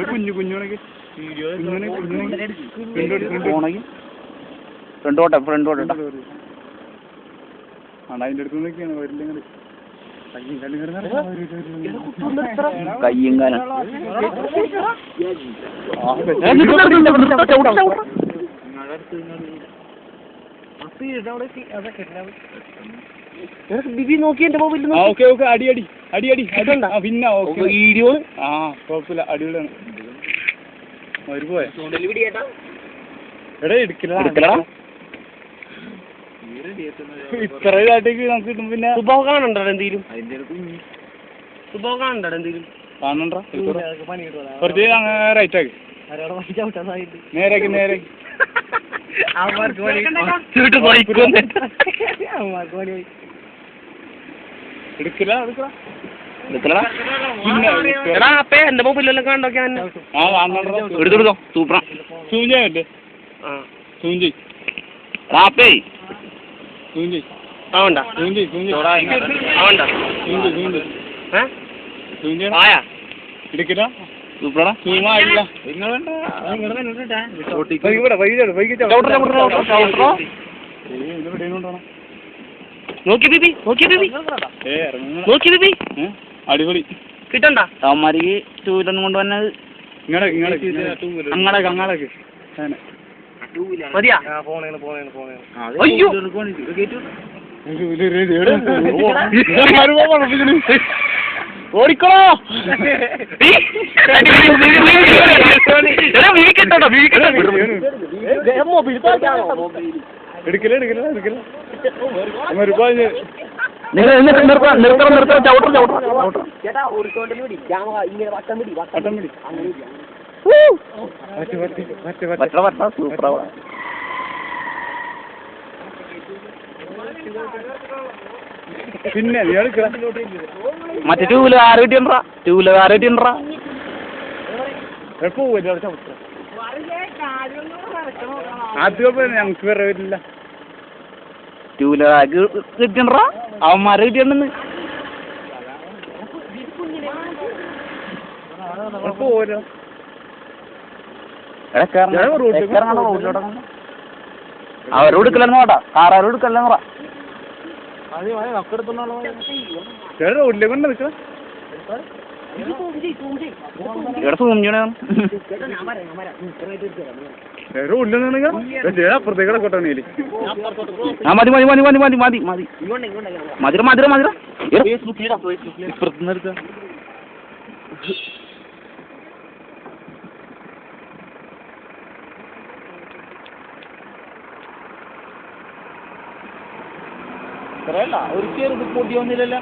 കുഞ്ഞു കുഞ്ഞുണക്ക് ഫ്രണ്ടോട്ടെ ഫ്രണ്ടോട്ടെ അതിന്റെ അടുത്ത് നിൽക്കുകയാണ് വരില്ലെങ്കിൽ കയ്യും കാലം നോക്കി എന്റെ മൊബൈലിൽ അടി അടി അടി അടി പിന്നെ വീഡിയോ ആ കുഴപ്പമില്ല അടിപൊളിയാണ് അവര് പോയ എടാ എടുക്കലടാ ഇത്ര ഇതായിട്ടേക്ക് നമുക്ക് കിട്ടും. പിന്നെ സുബോധം കാണണ്ടോ എന്തെങ്കിലും സുബോധം കാണണ്ടോ എന്തെങ്കിലും കാണണ്ട കുറച്ച് റൈറ്റ് ആക്കി നേരാക്കി നേരാക്കി എടുക്കല എന്റെ മൊബൈലെല്ലാം കണ്ടോക്കെ എടുത്തെടുത്തോ സൂപ്പറാ സൂം ചെയ്യാനല്ലേ സൂം ചെയ് സൂം ചെയ് ആവണ്ട സൂം ചെയ് സൂം ചെയ് ആവണ്ട സൂം ചെയ്യണം എടുക്കല സൂപ്പറാ സൂം ആയില്ല നോക്കി ബിബി നോക്കി ബിബി നോക്കി ബിബി അടിപൊളി കിട്ടണ്ട അവന്മാർക്ക് ടൂ വീലറും കൊണ്ട് വന്നത് അങ്ങടൊക്കെ അങ്ങടൊക്കെ മതിയാ അയ്യോ ഓടിക്കോ എടുക്കല എടുക്കല എടുക്കല നിർത്തണം ചവിട്ടം സൂപ്പറാ പിന്നെ മറ്റേ ടൂ വീലർ ആറ് കിട്ടിയണ്ടാ അത് ഞങ്ങക്ക് വേറെ വരില്ല ടൂ വീലർ കിട്ടിയണ്ടാ അവന്മാരെ കിട്ടിയണ്ടെന്ന് പോരോ അവരോട് എടുക്കലെന്ന് പോട്ടാ കാറാരോട് എടുക്കല്ലെന്ന് പറ റോഡിലെ കൊണ്ട് നിൽക്ക ഇവിടെ സൂം ചെയ്യണ റോഡിൽ അപ്പുറത്തേക്ക് കൊട്ടാണേല് മതി മതി മതി മതി മതി മതി മതി മധുര മധുര മധുര ഇപ്പുറത്തുനിന്ന് എടുക്ക ഒരു ചെറുത് പൊടി ഒന്നുമില്ലല്ലോ